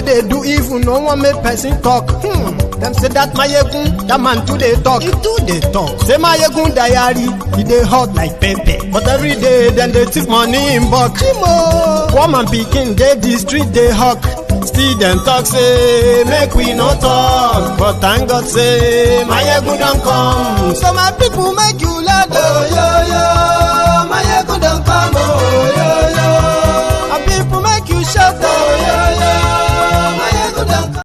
where they do even no one make person talk. Them say that Mayegun, that man too they talk. He too they talk. Say Mayegun diary, he dey hot like pepper. But every day then they take money in bulk. Woman pikin dey the street they hawk. Still them talk say make we no talk. But thank God say Mayegun don't come. So my people make you laugh. Oh yo yo, Mayegun don't come. Oh yo yo, my people make you shout. Oh yo yo, Mayegun don't come.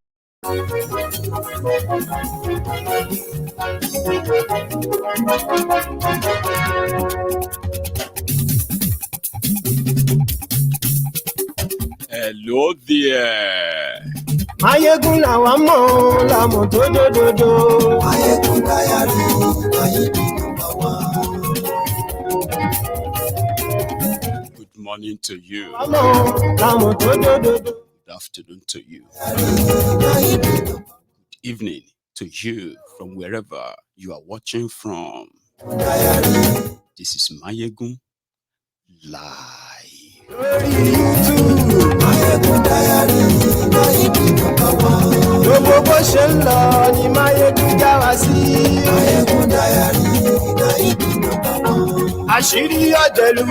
Hello there. Mayegun làwa mọ̀ làmọ̀ tó dòdòdò. Mayegun diary, Mayegun number one. Good morning to you. Làmọ̀ tó dòdòdò. Good afternoon to you. Good evening to you from wherever you are watching from. This is Mayegun Live. Mayegun diary, Mayegun number one. Gbogbo bó ṣe ń lọ ni Mayegun já wa sí. Mayegun diary, Mayegun number one. Àṣírí ọ̀jẹ̀lú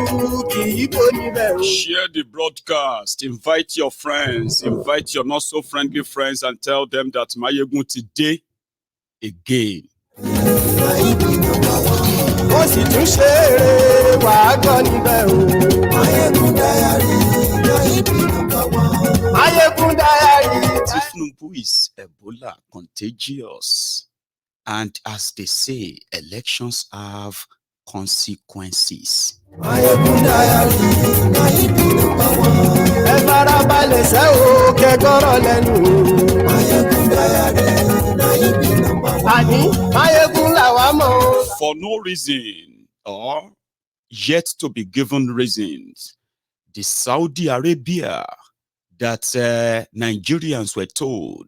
kì í kó níbẹ̀ o. Share the broadcast. Invite your friends. Invite your not so friendly friends and tell them that Mayegun today again. Mayegun number one. Ó sì tún ṣe eré wàá gbọ́ níbẹ̀ o. Mayegun diary, Mayegun number one. Mayegun diary. Tinubu is Ebola contagious. And as they say, elections have consequences. Mayegun diary, Mayegun number one. Ẹ farabalẹ̀ sẹ́ o kẹ́gọ́rọ̀ lẹ́nu o. Mayegun diary, Mayegun number one. Àní Mayegun làwa mọ̀ o. For no reason or yet to be given reasons, the Saudi Arabia that Nigerians were told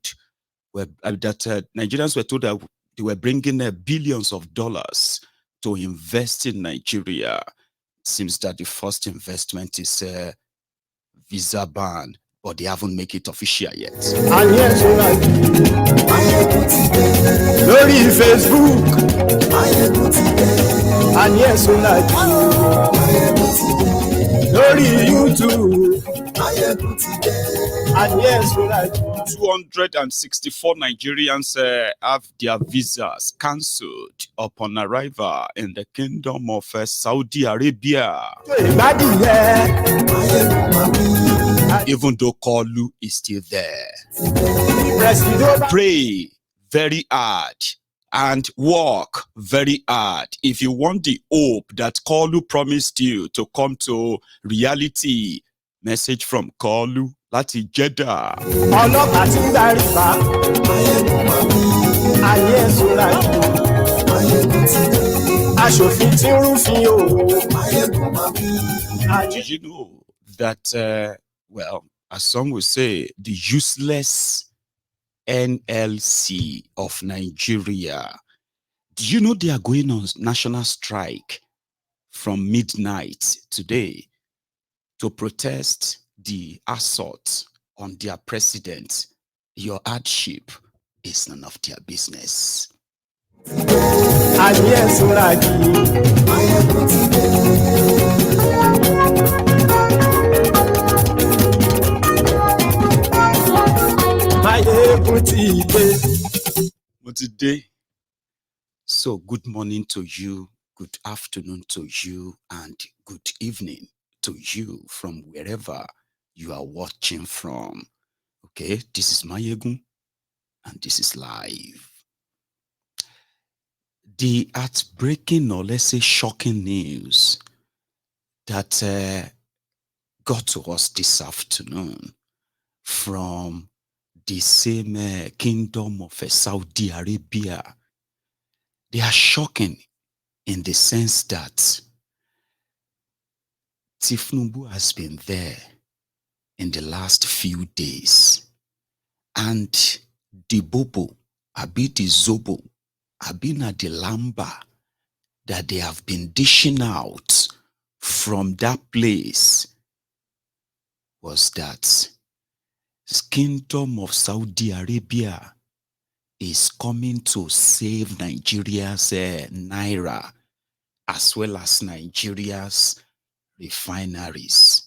that they were bringing billions of dollars to invest in Nigeria. Seems that the first investment is visa ban, but they haven't made it official yet. Àní ẹ̀sùn láti Mayegun ti dé. lórí Facebook. Mayegun ti dé. Àní ẹ̀sùn láti Mayegun ti dé. lórí YouTube. Mayegun ti dé. Àní ẹ̀sùn láti 264 Nigerians have their visas cancelled upon arrival in the Kingdom of Saudi Arabia. ìgbádìí yẹ. Mayegun máa wí. Even though Kolu is still there. Presido Pray very hard and work very hard if you want the hope that Kolu promised you to come to reality. Message from Kolu láti Jeddah. ọlọ́pàá tí ń darí bá. Mayegun máa wí. Àní ẹ̀sùn láti Mayegun ti dé. aṣòfin tí ń rúfin o. Mayegun máa wí. Did you know that, well, as some will say, the useless NLC of Nigeria, do you know they are going on national strike from midnight today to protest the assault on their president? Your hardship is none of their business. Àní ẹ̀sùn láti Mayegun ti dé. Mayegun ti dé. But today, so good morning to you, good afternoon to you, and good evening to you from wherever you are watching from. Okay, this is Mayegun, and this is live. The heartbreaking, or let's say shocking news that got to us this afternoon from the same Kingdom of Saudi Arabia. They are shocking in the sense that Tinubu has been there in the last few days, and the Bobo, Abi the Zobo, Abi na the Lamba that they have been dishing out from that place was that Kingdom of Saudi Arabia is coming to save Nigeria's naira as well as Nigeria's refineries.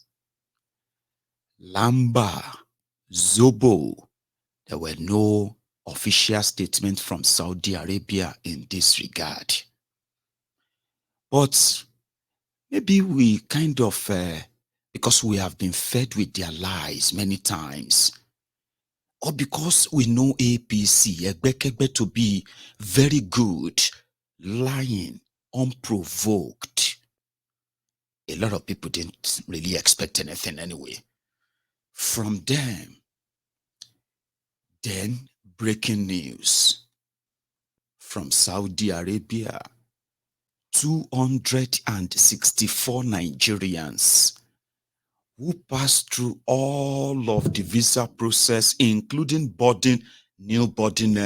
Lamba, Zobo, there were no official statements from Saudi Arabia in this regard. But maybe we kind of, because we have been fed with their lies many times, or because we know APC, Egbekegbe, to be very good, lying, unprovoked, a lot of people didn't really expect anything anyway from them. Then breaking news from Saudi Arabia: 264 Nigerians who passed through all of the visa process, including new boarding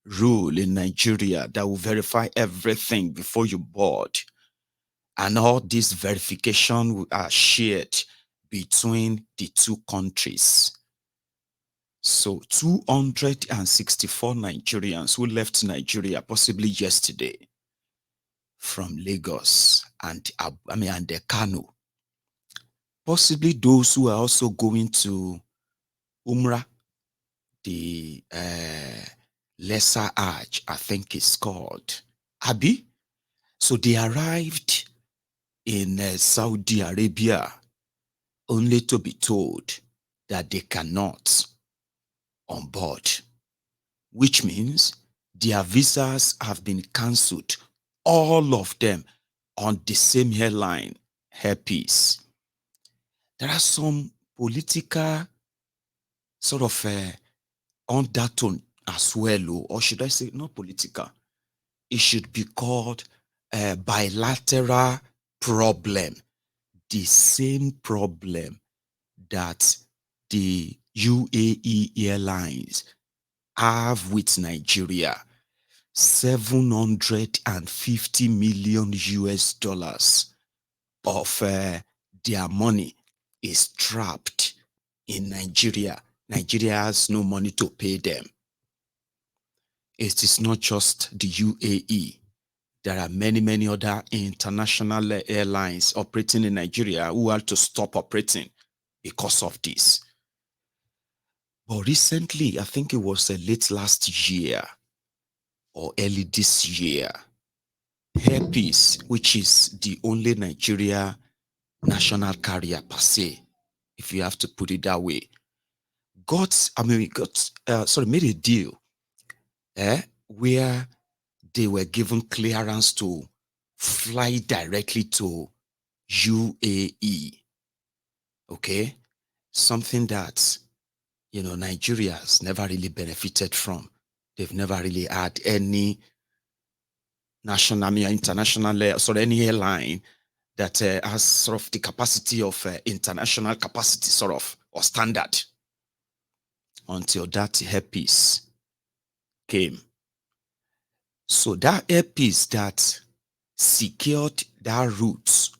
rule in Nigeria that will verify everything before you board. And all this verification are shared between the two countries. So 264 Nigerians who left Nigeria possibly yesterday from Lagos and the Kano. Possibly those who are also going to Umrah, the Lesser Hajj, I think it's called. Abi? So they arrived in Saudi Arabia only to be told that they cannot on board, which means their visas have been cancelled, all of them on the same airline, Air Peace. There are some political sort of undertone as well, or should I say not political, it should be called a bilateral problem, the same problem that the UAE Airlines have with Nigeria. 750 million US dollars of their money is trapped in Nigeria. Nigeria has no money to pay them. It is not just the UAE. There are many, many other international airlines operating in Nigeria who had to stop operating because of this. But recently, I think it was late last year or early this year, Air Peace, which is the only Nigeria national carrier per se, if you have to put it that way, made a deal where they were given clearance to fly directly to UAE. Okay, something that Nigeria has never really benefited from. They've never really had any any airline that has sort of the capacity of international capacity or standard until that Air Peace came. So that Air Peace that secured that route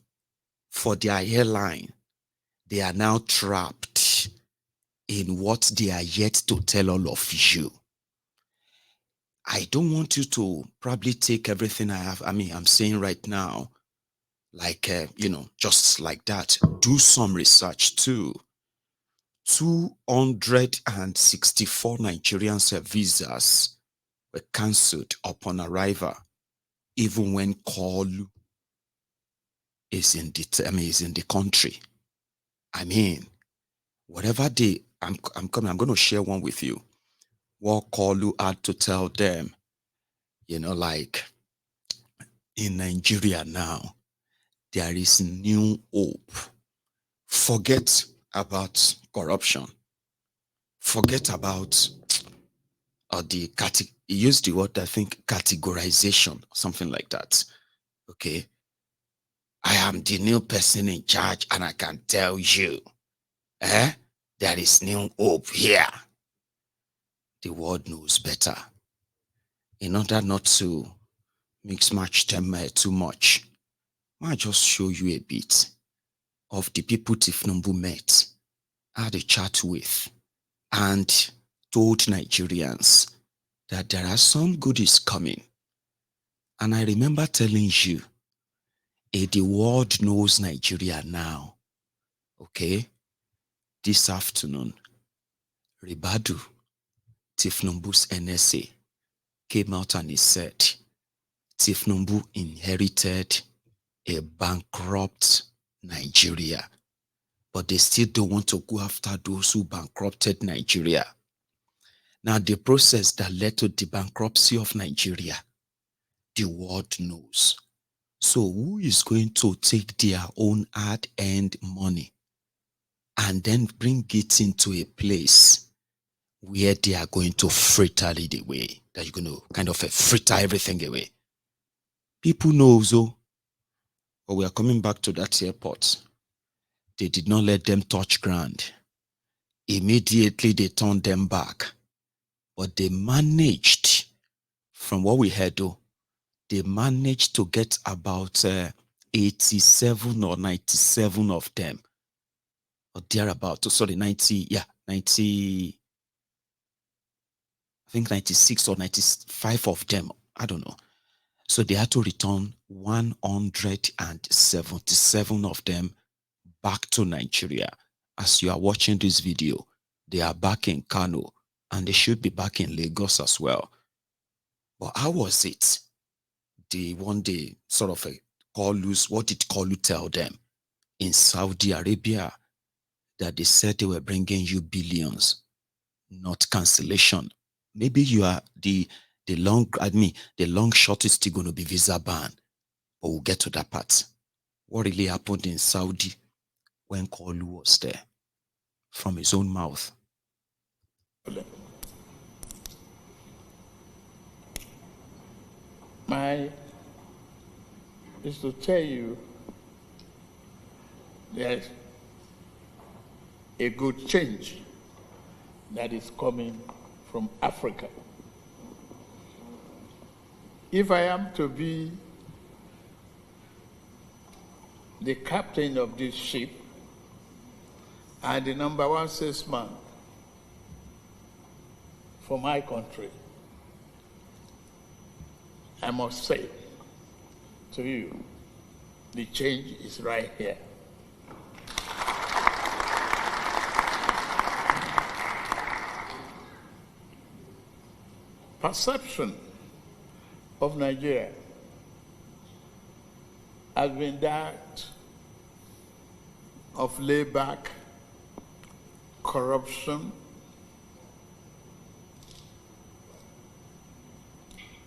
for their airline, they are now trapped in what they are yet to tell all of you. I don't want you to probably take everything I'm saying right now, like, just like that. Do some research too. 264 Nigerians' visas were cancelled upon arrival, even when Kolu is in the country. Whatever I'm going to share one with you. What Kolu had to tell them, like in Nigeria now, there is new hope. Forget about corruption. Forget about he used the word, I think, categorization, something like that. Okay. I am the new person in charge and I can tell you, there is new hope here. The world knows better. In order not to mix match them too much, I'll just show you a bit of the people Tinubu met, had a chat with, and told Nigerians that there are some goodies coming. And I remember telling you, the world knows Nigeria now. Okay? This afternoon, Ribadu, Tinubu's NSA, came out and he said, Tinubu inherited a bankrupt Nigeria, but they still don't want to go after those who bankrupted Nigeria. Now, the process that led to the bankruptcy of Nigeria, the world knows. So who is going to take their own hard-earned money and then bring it into a place where they are going to fritter it away, that you're going to kind of fritter everything away? People know, so, but we are coming back to that airport. They did not let them touch ground. Immediately they turned them back. But they managed, from what we heard though, they managed to get about 87 or 97 of them, or thereabout. Sorry, 90, yeah, 90, I think 96 or 95 of them, I don't know. So they had to return 177 of them back to Nigeria. As you are watching this video, they are back in Kano, and they should be back in Lagos as well. But how was it? The one day sort of Kalu's, what did Kalu tell them in Saudi Arabia? That they said they were bringing you billions, not cancellation. Maybe you are the long shot is still going to be visa ban, but we'll get to that part. What really happened in Saudi when Kalu was there? From his own mouth. Is to tell you there's a good change that is coming from Africa. If I am to be the captain of this ship and the number one salesman for my country, I must say to you, the change is right here. Perception of Nigeria has been that of layback, corruption,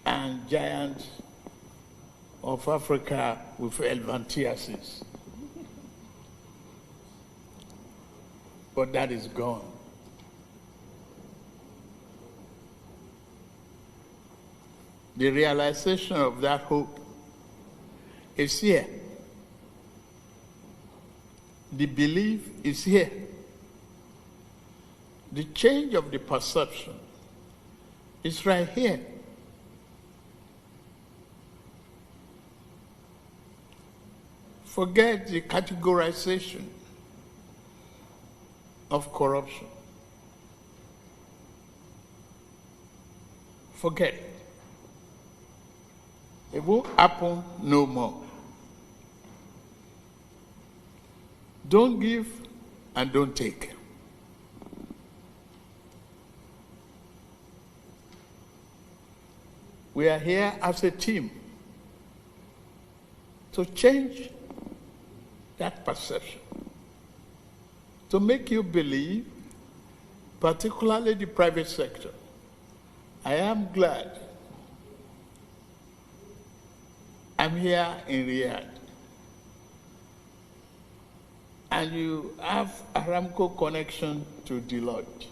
and giants of Africa with elephantiasis. But that is gone. The realization of that hope is here. The belief is here. The change of the perception is right here. Forget the categorization of corruption. Forget it. It won't happen no more. Don't give and don't take. We are here as a team to change that perception, to make you believe, particularly the private sector. I am glad I'm here in Riyadh, and you have Aramco connection to Deloitte.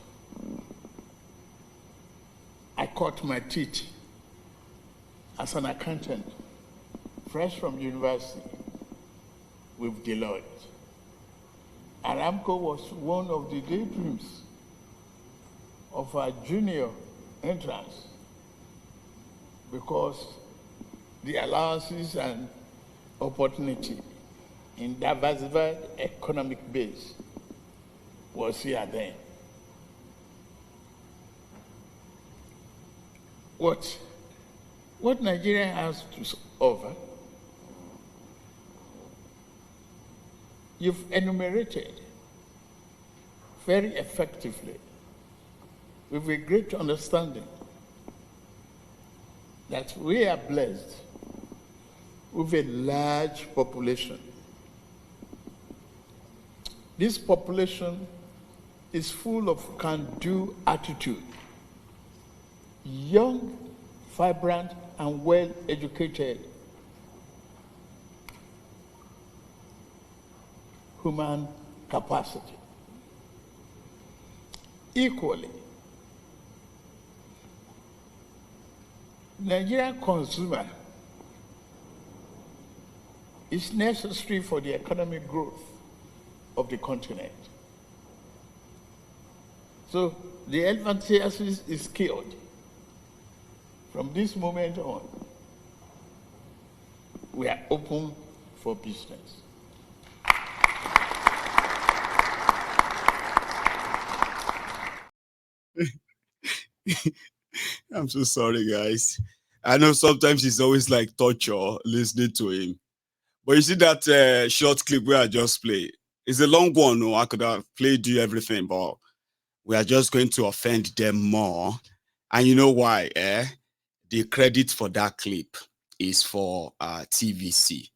I cut my teeth as an accountant, fresh from university, with Deloitte. Aramco was one of the daydreams of our junior entrance because the allowances and opportunity in diversified economic base was here then. what Nigeria has to offer, you've enumerated very effectively with a great understanding that we are blessed with a large population. This population is full of can-do attitude, young, vibrant, and well-educated human capacity. Equally, Nigerian consumer is necessary for the economic growth of the continent. So the advantageous is killed. From this moment on, we are open for business. I'm so sorry, guys. I know sometimes it's always like torture listening to him. But you see that short clip where I just played? It's a long one. No, I could have played you everything, but we are just going to offend them more. And you know why? The credit for that clip is for TVC.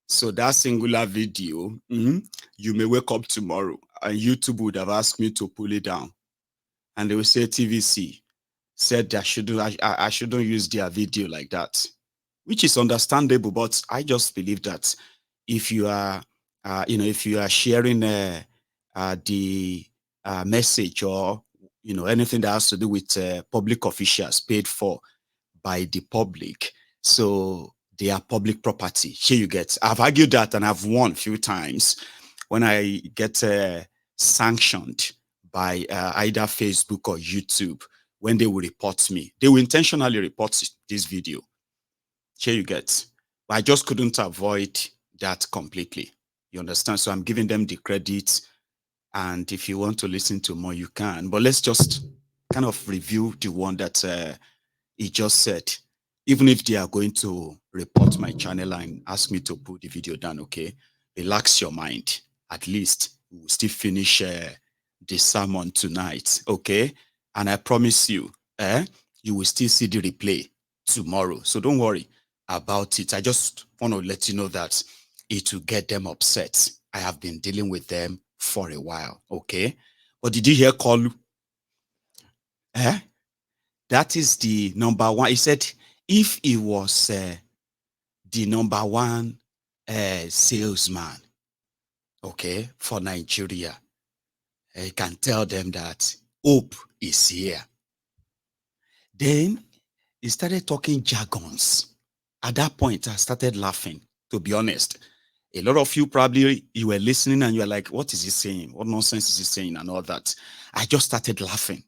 So that singular video, you may wake up tomorrow and YouTube would have asked me to pull it down. And they will say TVC said that I shouldn't use their video like that, which is understandable. But I just believe that if you are, if you are sharing the message or anything that has to do with public officials paid for by the public, so they are public property. Here you get. I've argued that and I've won a few times when I get sanctioned by either Facebook or YouTube. When they will report me, they will intentionally report this video. Here you get. But I just couldn't avoid that completely. You understand? So I'm giving them the credit. And if you want to listen to more, you can. But let's just kind of review the one that he just said. Even if they are going to report my channel and ask me to put the video down, okay? Relax your mind. At least we will still finish the sermon tonight, okay? And I promise you, you will still see the replay tomorrow. So don't worry about it. I just want to let you know that it will get them upset. I have been dealing with them for a while, okay? But did you hear Kolu? That is the number one. He said if he was the number one salesman, okay, for Nigeria, he can tell them that hope is here. Then he started talking jargons. At that point, I started laughing, to be honest. A lot of you probably, you were listening and you were like, what is he saying? What nonsense is he saying and all that? I just started laughing.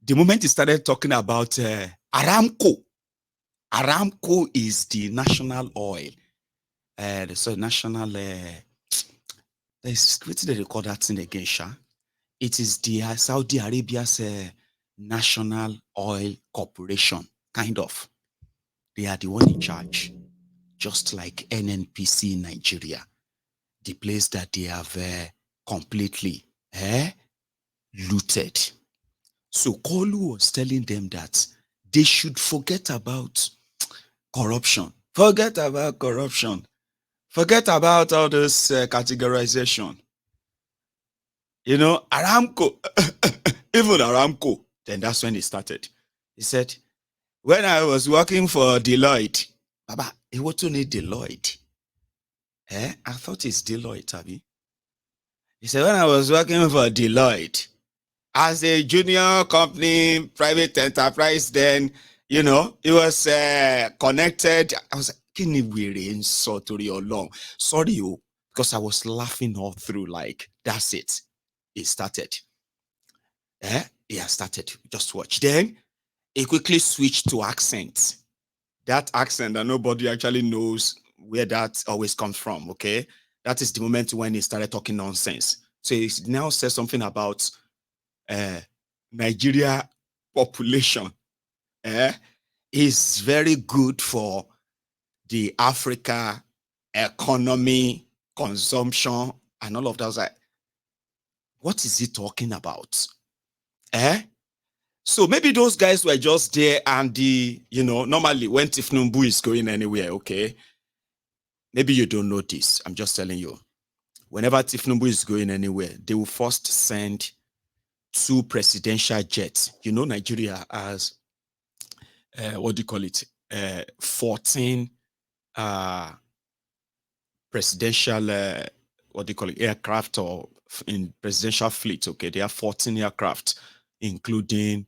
The moment he started talking about Aramco. Aramco is the national oil. So national, what did they call that thing again, Sha? It is the Saudi Arabia's National Oil Corporation, kind of. They are the one in charge, just like NNPC in Nigeria, the place that they have completely looted. So Kolu was telling them that they should forget about corruption. Forget about corruption. Forget about all this categorization. You know, Aramco, even Aramco. Then that's when it started. He said, when I was working for Deloitte, Baba, he wasn't need Deloitte. I thought it's Deloitte, Abi. He said, when I was working for Deloitte, as a junior company, private enterprise, then, you know, it was connected. I was like, can you sorry, because I was laughing all through, like, that's it. It started. Yeah, started. Just watch. Then he quickly switched to accent. That accent that nobody actually knows where that always comes from, okay? That is the moment when he started talking nonsense. So he now says something about Nigeria population. is very good for the Africa economy, consumption, and all of that. I was like, what is he talking about? So maybe those guys were just there, and normally when Tinubu is going anywhere, okay, maybe you don't know this. I'm just telling you. Whenever Tinubu is going anywhere, they will first send 2 presidential jets. Nigeria has, 14 presidential, aircraft, or in presidential fleet, okay? They have 14 aircraft, including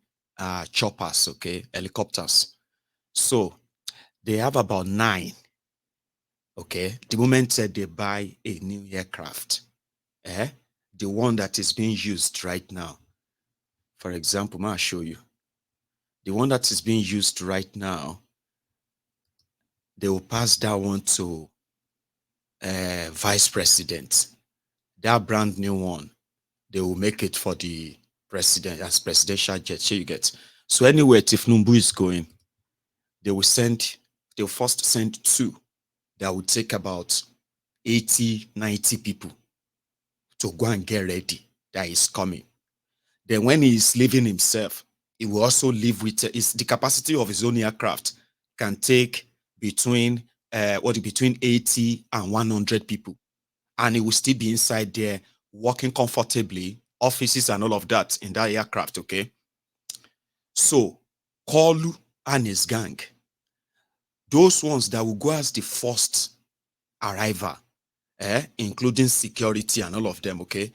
choppers, okay, helicopters. So they have about 9, okay? The moment they buy a new aircraft, the one that is being used right now, for example, I'll show you. The one that is being used right now, they will pass that one to vice president. That brand new one, they will make it for the president as presidential jet. Here you get. So anywhere Tinubu is going, they'll first send 2 that will take about 80, 90 people to go and get ready that is coming. Then when he is leaving himself, he will also leave with the capacity of his own aircraft can take between 80 and 100 people. And he will still be inside there working comfortably, offices and all of that in that aircraft, okay? So, Kolu and his gang, those ones that will go as the first arrival, including security and all of them, okay?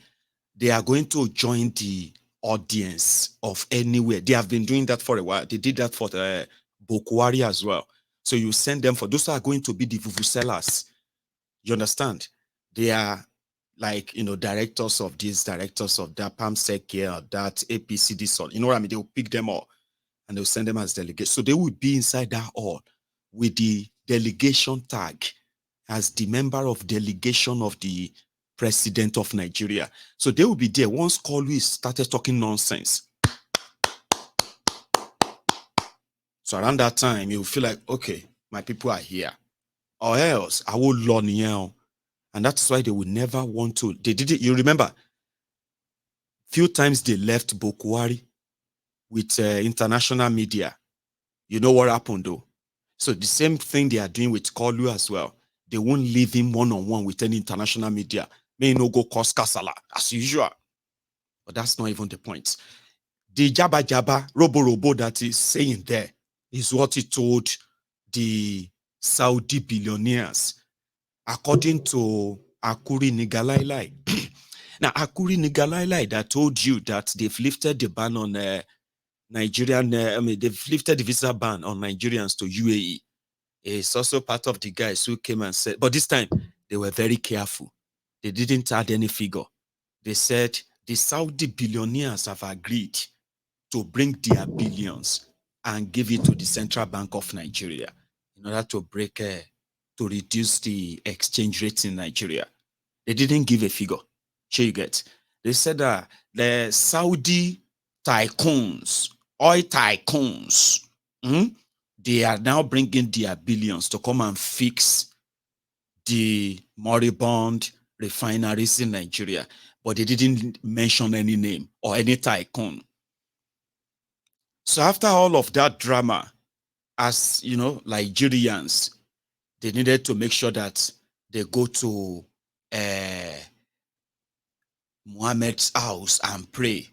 They are going to join the audience of anywhere. They have been doing that for a while. They did that for the Bokwari as well. So you send them for those are going to be the vuvuzelas. You understand? They are like, directors of this, directors of that, PAMSEC here, or that, APC, this, all. You know what I mean? They'll pick them all and they'll send them as delegates. So they will be inside that hall with the delegation tag as the member of delegation of the president of Nigeria. So they will be there once Kolu started talking nonsense. So around that time, you feel like, okay, my people are here. Or else, I will learn here. And that's why they would never want to. They did it. You remember, few times they left Bokwari with international media. You know what happened though? So the same thing they are doing with Kolu as well. They won't leave him one-on-one with any international media. May no go cause kasala as usual. But that's not even the point. The Jabba Robo that is saying there is what he told the Saudi billionaires, according to Akuri Nigalailai. Now, Akuri Nigalailai that told you that they've lifted the ban on they've lifted the visa ban on Nigerians to UAE. It's also part of the guys who came and said, but this time they were very careful. They didn't add any figure. They said the Saudi billionaires have agreed to bring their billions and give it to the Central Bank of Nigeria in order to to reduce the exchange rate in Nigeria. They didn't give a figure. Sure you get. They said that the Saudi tycoons, oil tycoons, they are now bringing their billions to come and fix the moribund refineries in Nigeria. But they didn't mention any name or any tycoon. So after all of that drama, as you know, Nigerians, they needed to make sure that they go to Muhammad's house and pray.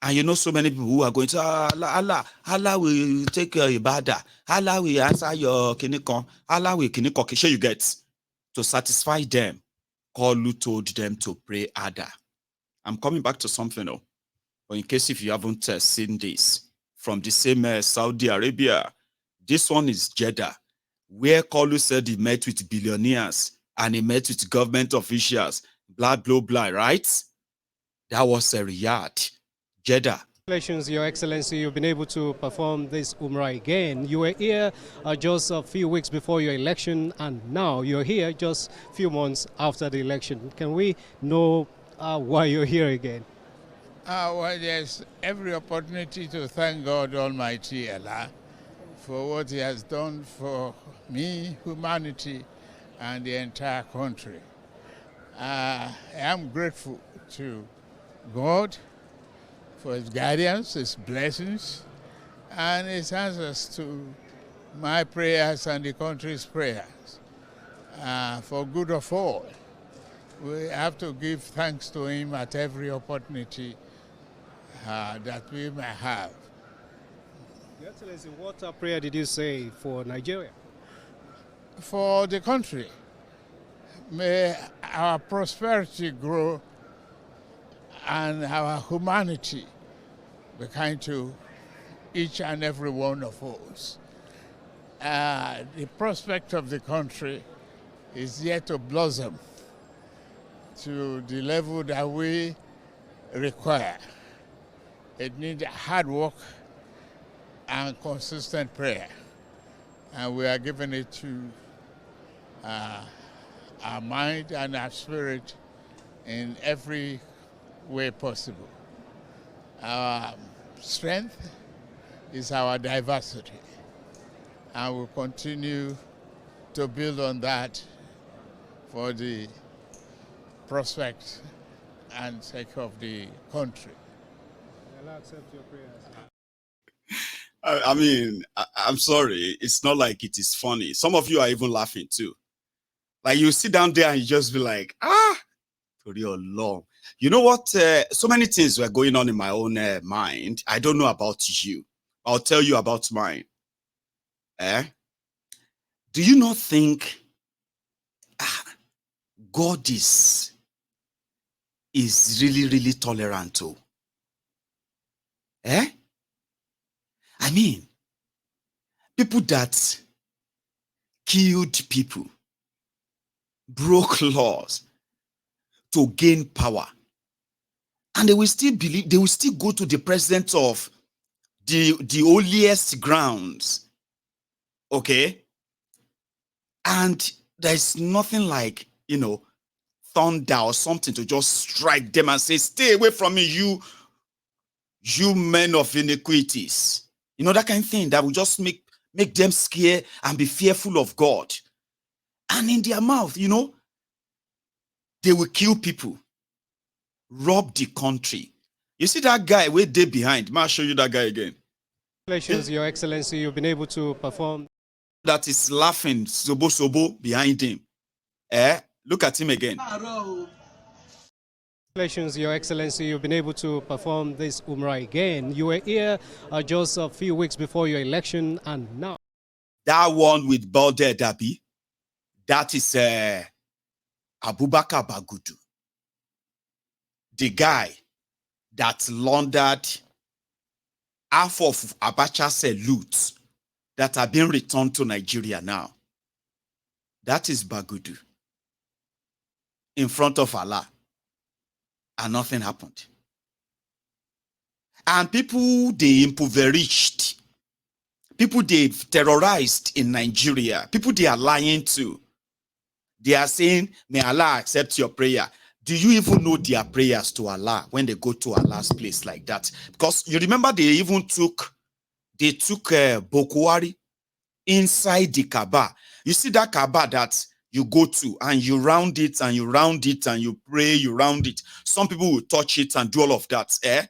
And you know, so many people who are going to Allah will take your ibadah, Allah will answer your kinikon, Allah will kinikon. Sure you get. To satisfy them, Kolu told them to pray Ada. I'm coming back to something though. But in case if you haven't seen this, from the same Saudi Arabia, this one is Jeddah, where Kolu said he met with billionaires and he met with government officials, blah, blah, blah, right? That was a Riyadh. Jeddah. Congratulations, Your Excellency. You've been able to perform this Umrah again. You were here just a few weeks before your election, and now you're here just a few months after the election. Can we know why you're here again? Well, there's every opportunity to thank God Almighty Allah for what he has done for me, humanity, and the entire country. I am grateful to God for his guidance, his blessings, and his answers to my prayers and the country's prayers for good of all. We have to give thanks to him at every opportunity that we may have. Your Excellency, what prayer did you say for Nigeria? For the country, may our prosperity grow and our humanity be kind to each and every one of us. The prospect of the country is yet to blossom to the level that we require. It needs hard work and consistent prayer, and we are giving it to our mind and our spirit in every way possible. Our strength is our diversity, and we'll continue to build on that for the prospect and sake of the country. Allah accept your prayers. I mean, I'm sorry. It's not like it is funny. Some of you are even laughing too. Like you sit down there and you just be like, for your long. You know what? So many things were going on in my own mind. I don't know about you. I'll tell you about mine. Do you not think God is really, really tolerant too? I mean, people that killed people, broke laws to gain power, and they will still believe, they will still go to the president of the holiest grounds, okay? And there's nothing like, thunder or something to just strike them and say, stay away from me, you men of iniquities. That kind of thing that will just make them scared and be fearful of God. And in their mouth, they will kill people, rob the country. You see that guy way there behind? I'll show you that guy again. Congratulations, Your Excellency. You've been able to perform. That is laughing, sobo behind him. Look at him again. Congratulations, Your Excellency. You've been able to perform this Umrah again. You were here just a few weeks before your election, and now. That one with Balde Dabi, that is Abubakar Bagudu, the guy that laundered half of Abacha's loot that are being returned to Nigeria now. That is Bagudu in front of Allah, and nothing happened. And people they impoverished, people they terrorized in Nigeria, people they are lying to. They are saying, may Allah accept your prayer. Do you even know their prayers to Allah when they go to Allah's place like that? Because you remember they took Bokwari inside the Kaaba. You see that Kaaba that you go to and you round it and you round it and you pray, you round it. Some people will touch it and do all of that. There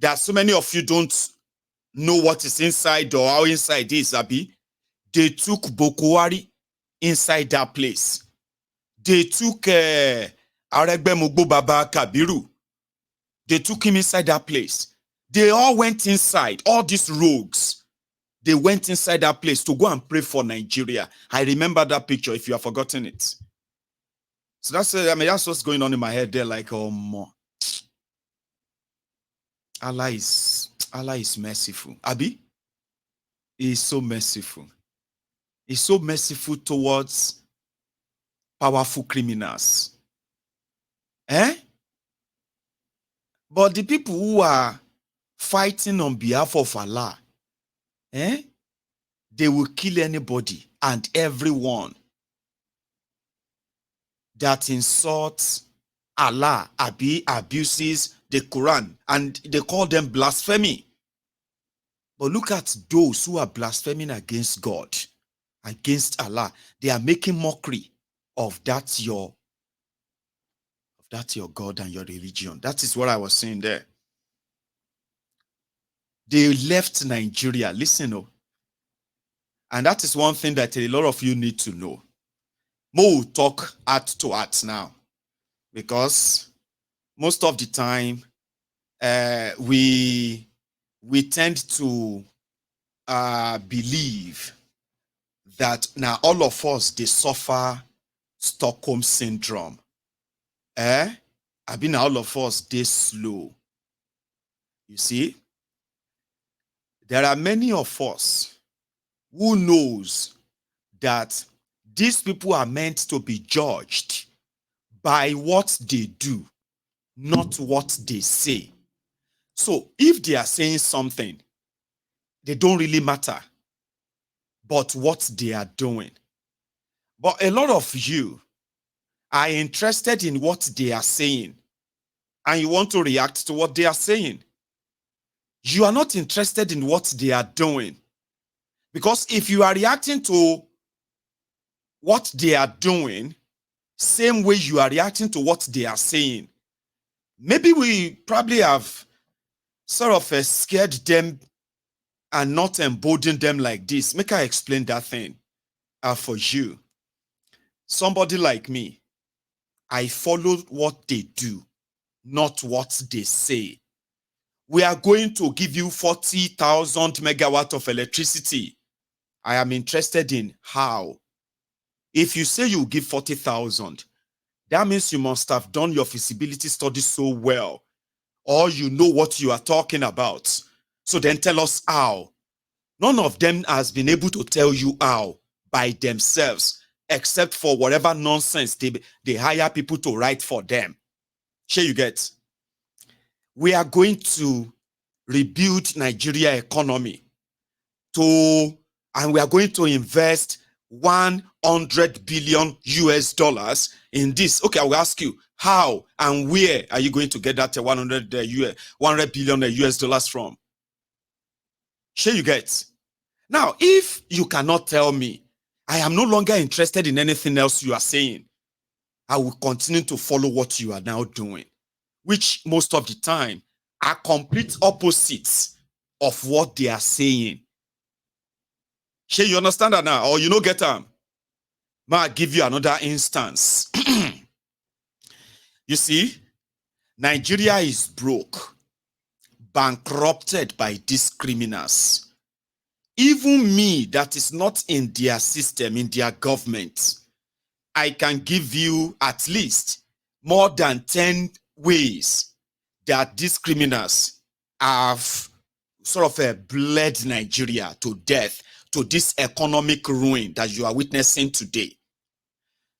are so many of you don't know what is inside or how inside is, Abi. They took Bokwari inside that place. They took Aregbe Mugbo Baba Kabiru. They took him inside that place. They all went inside, all these rogues. They went inside that place to go and pray for Nigeria. I remember that picture if you have forgotten it. So that's what's going on in my head there, like, Allah is merciful. Abi, he is so merciful. He's so merciful towards powerful criminals. But the people who are fighting on behalf of Allah, they will kill anybody and everyone that insults Allah, abuses the Quran, and they call them blasphemy. But look at those who are blaspheming against God, against Allah. They are making mockery of that your God and your religion. That is what I was saying there. They left Nigeria. Listen, oh. And that is one thing that a lot of you need to know. Mo will talk heart to heart now, because most of the time we tend to believe that now all of us, they suffer Stockholm syndrome. I mean, all of us, they slow. You see, there are many of us who knows that these people are meant to be judged by what they do, not what they say. So if they are saying something, they don't really matter, but what they are doing. But a lot of you are interested in what they are saying, and you want to react to what they are saying. You are not interested in what they are doing. Because if you are reacting to what they are doing, same way you are reacting to what they are saying, maybe we probably have sort of scared them and not emboldened them like this. Make I explain that thing for you. Somebody like me, I follow what they do, not what they say. We are going to give you 40,000 megawatts of electricity. I am interested in how. If you say you give 40,000, that means you must have done your feasibility study so well, or you know what you are talking about. So then tell us how. None of them has been able to tell you how by themselves, except for whatever nonsense they hire people to write for them. Sure, you get? We are going to rebuild Nigeria economy and we are going to invest 100 billion US dollars in this. Okay, I will ask you, how and where are you going to get that 100 billion US dollars from? Sure, you get? Now, if you cannot tell me, I am no longer interested in anything else you are saying. I will continue to follow what you are now doing, which most of the time are complete opposites of what they are saying. Sure, you understand that now? Or you know, get them? May I give you another instance? You see, Nigeria is broke, bankrupted by these criminals. Even me, that is not in their system, in their government, I can give you at least more than 10 ways that these criminals have sort of bled Nigeria to death, to this economic ruin that you are witnessing today.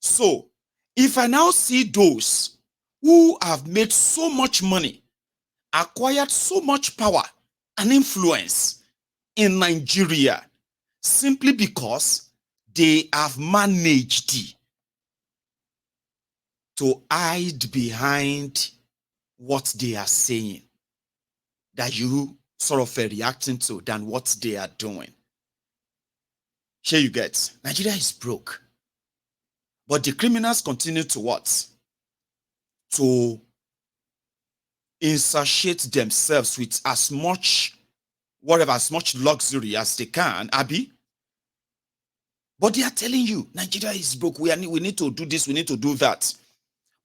So, if I now see those who have made so much money, acquired so much power and influence in Nigeria, simply because they have managed to hide behind what they are saying, that you sort of reacting to than what they are doing. Here you get, Nigeria is broke. But the criminals continue to what? To insatiate themselves with as much luxury as they can, Abi. But they are telling you, Nigeria is broke. We need to do this, we need to do that.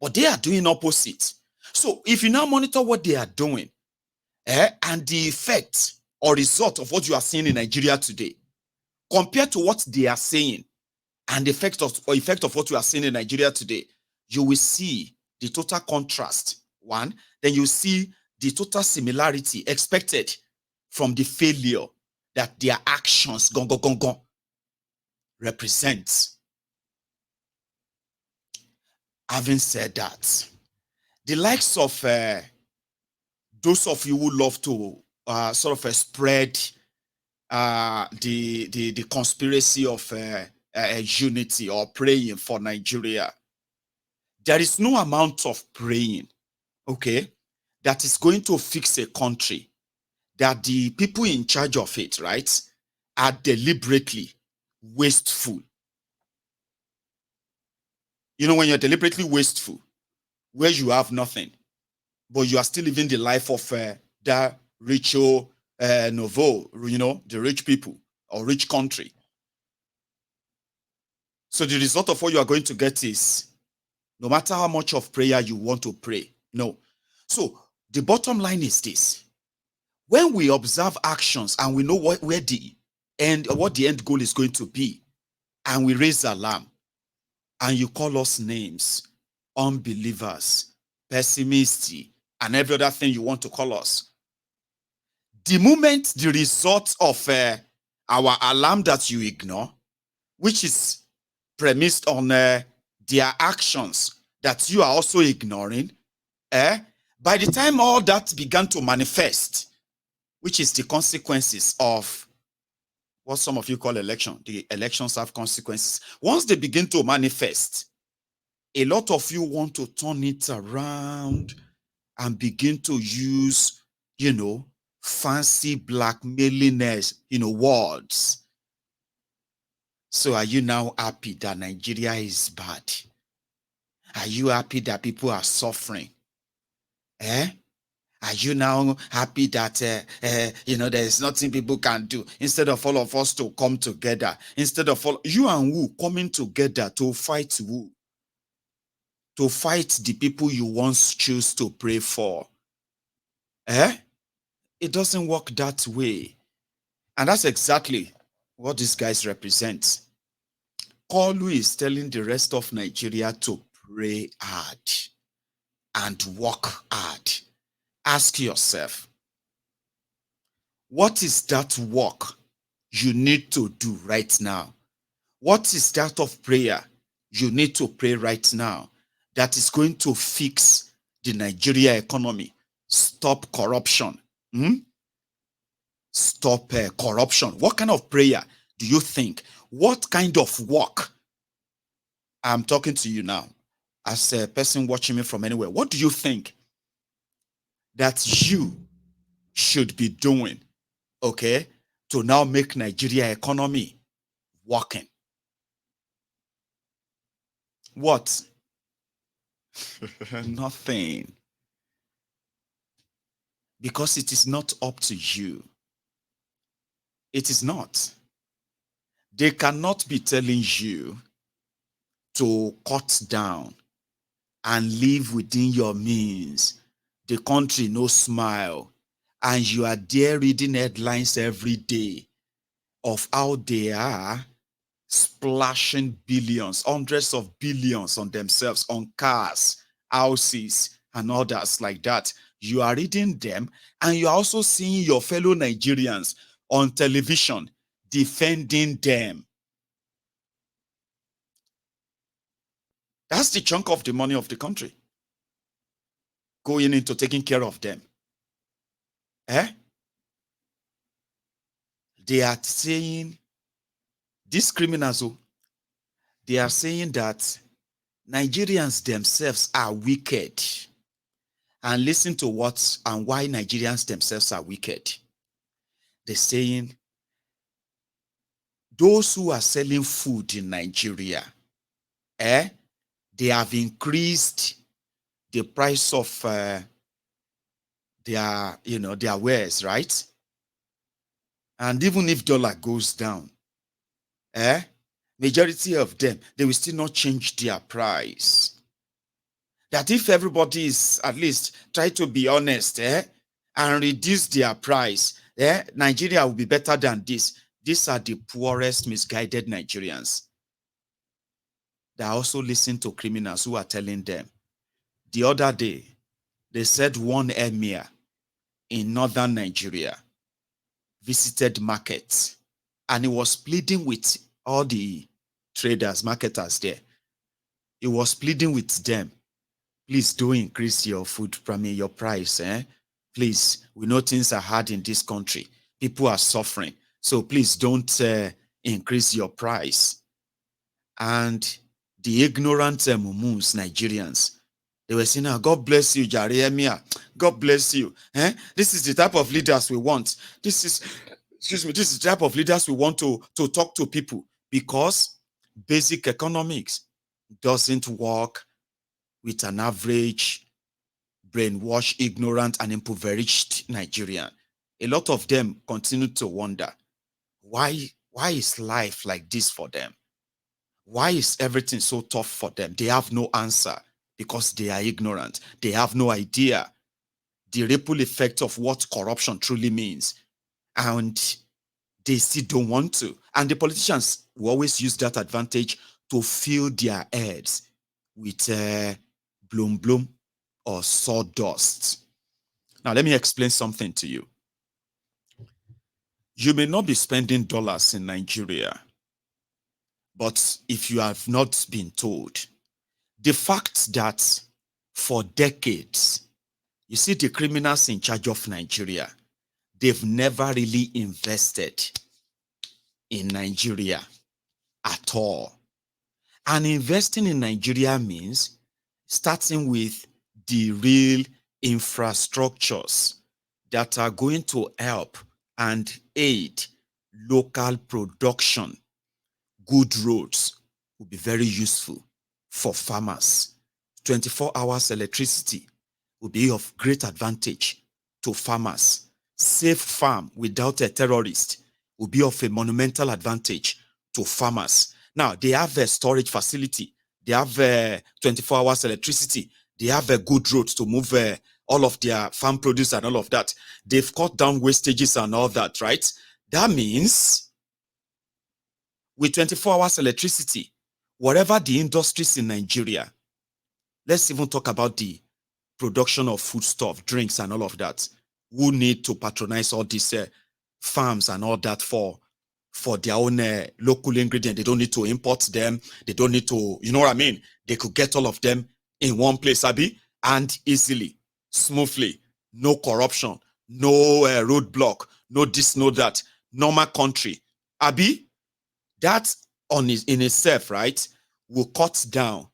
But they are doing opposite. So if you now monitor what they are doing, and the effect or result of what you are seeing in Nigeria today, compared to what they are saying, and the effect of what you are seeing in Nigeria today, you will see the total contrast. One, then you see the total similarity expected from the failure that their actions represent. Having said that, the likes of those of you who love to sort of spread the conspiracy of unity or praying for Nigeria, there is no amount of praying, okay, that is going to fix a country that the people in charge of it, right, are deliberately wasteful. You know, when you're deliberately wasteful, where you have nothing, but you are still living the life of that richo nouveau, you know, the rich people or rich country. So the result of what you are going to get is, no matter how much of prayer you want to pray, no. So the bottom line is this: when we observe actions and we know what the end goal is going to be, and we raise alarm, and you call us names, unbelievers, pessimists, and every other thing you want to call us, the moment the result of our alarm that you ignore, which is premised on their actions that you are also ignoring, by the time all that began to manifest, which is the consequences of what some of you call election, the elections have consequences. Once they begin to manifest, a lot of you want to turn it around and begin to use, you know, fancy blackmailing, you know, words. So are you now happy that Nigeria is bad? Are you happy that people are suffering? Are you now happy that, you know, there is nothing people can do? Instead of all of us to come together, instead of all, you and who coming together to fight who? To fight the people you once chose to pray for. It doesn't work that way. And that's exactly what these guys represent. Kolu is telling the rest of Nigeria to pray hard and work hard. Ask yourself, what is that work you need to do right now? What is that of prayer you need to pray right now that is going to fix the Nigeria economy? Stop corruption. Stop corruption. What kind of prayer do you think? What kind of work? I'm talking to you now as a person watching me from anywhere. What do you think that you should be doing, okay, to now make Nigeria economy working? What? Nothing. Because it is not up to you. It is not. They cannot be telling you to cut down and live within your means. The country no smile. And you are there reading headlines every day of how they are splashing billions, hundreds of billions on themselves, on cars, houses, and others like that. You are reading them, and you are also seeing your fellow Nigerians on television defending them. That's the chunk of the money of the country going into taking care of them. They are saying, these criminals, they are saying that Nigerians themselves are wicked. And listen to what and why Nigerians themselves are wicked. They're saying those who are selling food in Nigeria, they have increased the price of their wares, right? And even if dollar goes down, majority of them, they will still not change their price. That if everybody is at least try to be honest, and reduce their price, Nigeria will be better than this. These are the poorest, misguided Nigerians. They also listen to criminals who are telling them. The other day, they said one emir in northern Nigeria visited markets, and he was pleading with all the traders, marketers there. He was pleading with them, please don't increase your food, your price. Please, we know things are hard in this country. People are suffering. So please don't increase your price. And the ignorant Mumuns, Nigerians, They were saying, God bless you, Jeremiah. God bless you. This is the type of leaders we want. This is the type of leaders we want to talk to people, because basic economics doesn't work with an average, brainwashed, ignorant, and impoverished Nigerian. A lot of them continue to wonder, why is life like this for them? Why is everything so tough for them? They have no answer because they are ignorant. They have no idea the ripple effect of what corruption truly means. And they still don't want to. And the politicians will always use that advantage to fill their heads with bloom or sawdust. Now, let me explain something to you. You may not be spending dollars in Nigeria, but if you have not been told, the fact that for decades, you see the criminals in charge of Nigeria, they've never really invested in Nigeria at all. And investing in Nigeria means starting with the real infrastructures that are going to help and aid local production. Good roads will be very useful for farmers. 24 hours electricity will be of great advantage to farmers. Safe farm without a terrorist will be of a monumental advantage to farmers. Now, they have a storage facility. They have 24 hours electricity. They have a good road to move all of their farm produce and all of that. They've cut down wastages and all that, right? That means with 24 hours electricity, whatever the industries in Nigeria, let's even talk about the production of foodstuff, drinks, and all of that, who need to patronize all these farms and all that for their own local ingredient. They don't need to import them. They don't need to, you know what I mean? They could get all of them in one place, Abi, and easily, smoothly, no corruption, no roadblock, no this, no that, normal country. Abi, that in itself, right, will cut down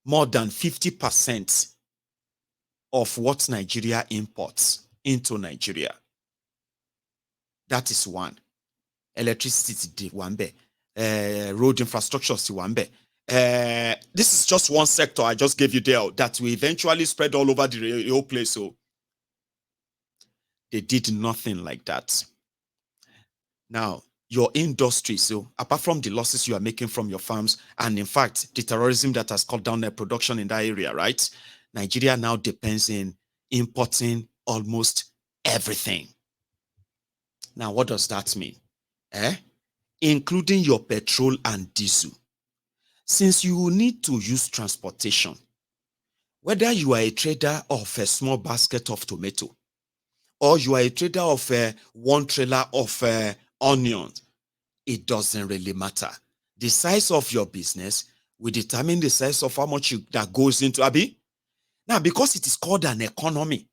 more than 50% of what Nigeria imports into Nigeria. That is one. Electricity, one be. Road infrastructure, one be. This is just one sector I just gave you there that will eventually spread all over the whole place. So they did nothing like that. Now, your industry, so apart from the losses you are making from your farms, and in fact, the terrorism that has cut down their production in that area, right? Nigeria now depends in importing almost everything. Now, what does that mean? Including your petrol and diesel. Since you will need to use transportation, whether you are a trader of a small basket of tomato, or you are a trader of one trailer of onions, it doesn't really matter. The size of your business will determine the size of how much that goes into Abi. Now, because it is called an economy,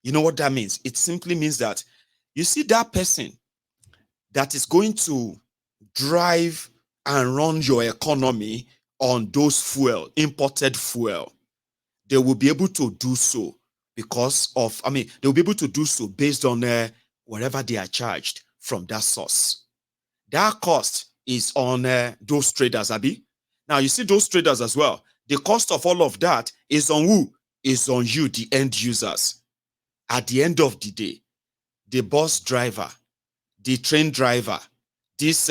you know what that means? It simply means that you see that person that is going to drive and run your economy on those fuel, imported fuel, they will be able to do so because of, they will be able to do so based on whatever they are charged from that source. That cost is on those traders, Abi. Now, you see those traders as well. The cost of all of that is on who? Is on you, the end users. At the end of the day, the bus driver, the train driver, this,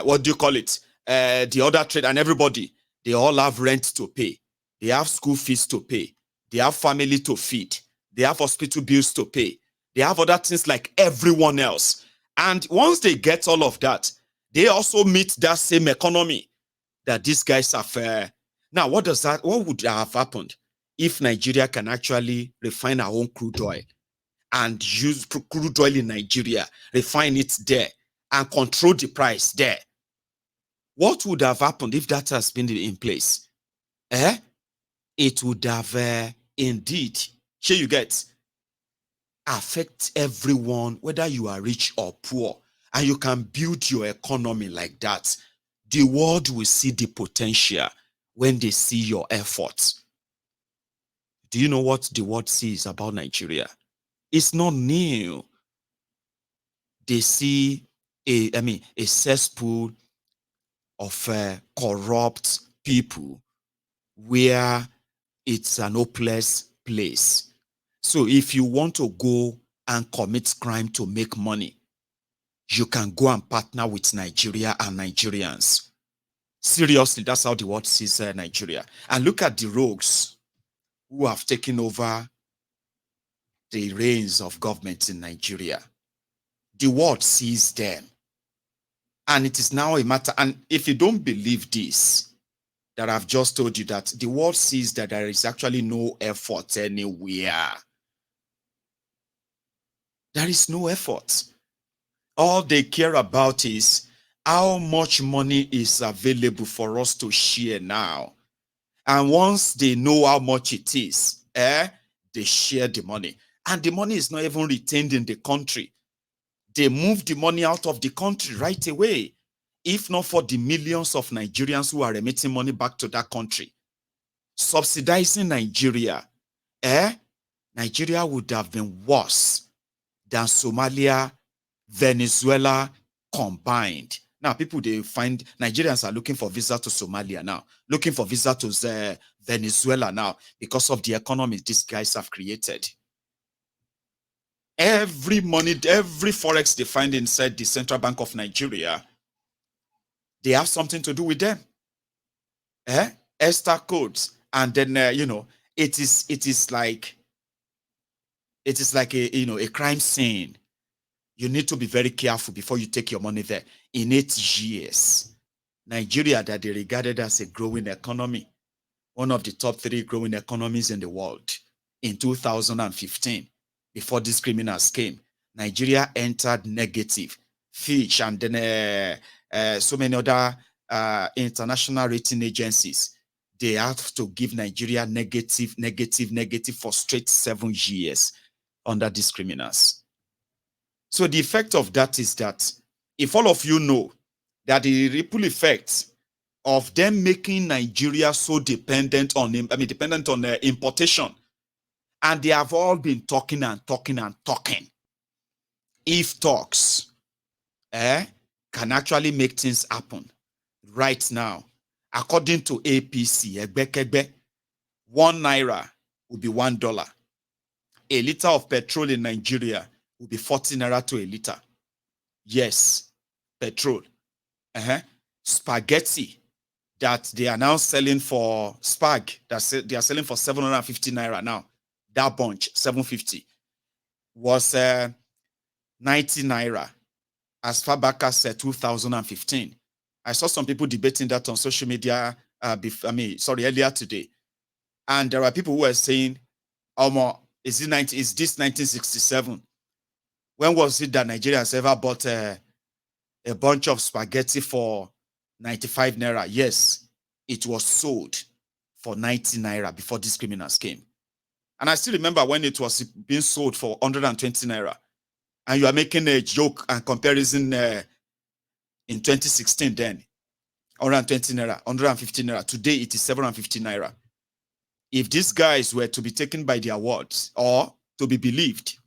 what do you call it? The other trade and everybody, they all have rent to pay. They have school fees to pay. They have family to feed. They have hospital bills to pay. They have other things like everyone else. And once they get all of that, they also meet that same economy that these guys have. Now, what would have happened if Nigeria can actually refine our own crude oil and use crude oil in Nigeria, refine it there, and control the price there? What would have happened if that has been in place? It would have indeed, here you get, affect everyone, whether you are rich or poor, and you can build your economy like that. The world will see the potential when they see your efforts. Do you know what the world sees about Nigeria? It's not new. They see a cesspool of corrupt people where it's an hopeless place. So if you want to go and commit crime to make money, you can go and partner with Nigeria and Nigerians. Seriously, that's how the world sees Nigeria. And look at the rogues who have taken over the reins of government in Nigeria. The world sees them. And it is now a matter, and if you don't believe this, that I've just told you, that the world sees that there is actually no effort anywhere. There is no effort. All they care about is how much money is available for us to share now. And once they know how much it is, they share the money. And the money is not even retained in the country. They move the money out of the country right away. If not for the millions of Nigerians who are remitting money back to that country, subsidizing Nigeria, Nigeria would have been worse than Somalia, Venezuela combined. Now, people, they find Nigerians are looking for visa to Somalia now, looking for visa to Venezuela now, because of the economy these guys have created. Every money, every forex they find inside the Central Bank of Nigeria, they have something to do with them. Esther codes. And then, it is like a crime scene. You need to be very careful before you take your money there. In 8 years, Nigeria, that they regarded as a growing economy, one of the top 3 growing economies in the world, in 2015, before these criminals came, Nigeria entered negative. Fitch and then so many other international rating agencies, they have to give Nigeria negative for straight 7 years under these criminals. So the effect of that is that if all of you know that the ripple effect of them making Nigeria so dependent on importation, and they have all been talking and talking and talking. If talks can actually make things happen right now, according to APC, Egbekegbe, 1 naira will be $1. A liter of petrol in Nigeria will be 40 naira to a liter. Yes, petrol. Spaghetti that they are now selling for they are selling for 750 naira now. That bunch, 750, was 90 naira as far back as 2015. I saw some people debating that on social media earlier today. And there are people who are saying, is this 1967? When was it that Nigerians ever bought a bunch of spaghetti for 95 naira? Yes, it was sold for 90 naira before these criminals came. And I still remember when it was being sold for 120 naira. And you are making a joke and comparison in 2016 then. 120 naira, 150 naira. Today it is 750 naira. If these guys were to be taken by their words or to be believed,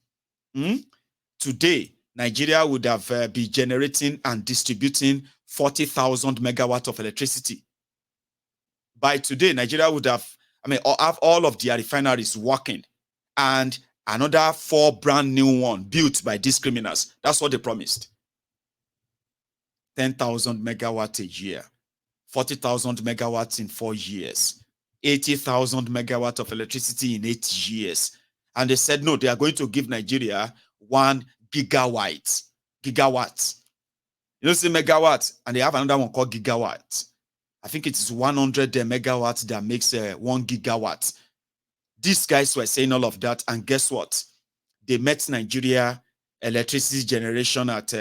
today Nigeria would have been generating and distributing 40,000 megawatts of electricity. By today, Nigeria would have all of their refineries working, and another 4 brand new ones built by these criminals. That's what they promised. 10,000 megawatts a year, 40,000 megawatts in 4 years, 80,000 megawatts of electricity in 8 years. And they said, no, they are going to give Nigeria 1 gigawatt. Gigawatts. You know, say megawatts, and they have another one called gigawatt. I think it is 100 megawatts that makes 1 gigawatt. These guys were saying all of that, and guess what? They met Nigeria electricity generation at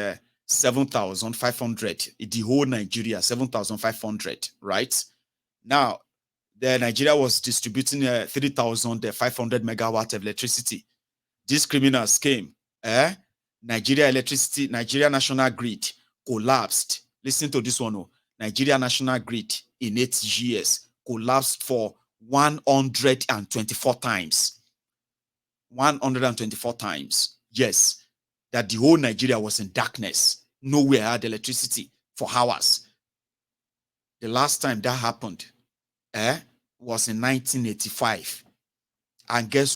7,500. The whole Nigeria, 7,500, right? Now, Nigeria was distributing 3,500 megawatts of electricity. These criminals came. Nigeria National Grid collapsed. Listen to this one. Nigeria National Grid in 8 years collapsed for 124 times. 124 times. Yes. That the whole Nigeria was in darkness. Nowhere had electricity for hours. The last time that happened was in 1985. And guess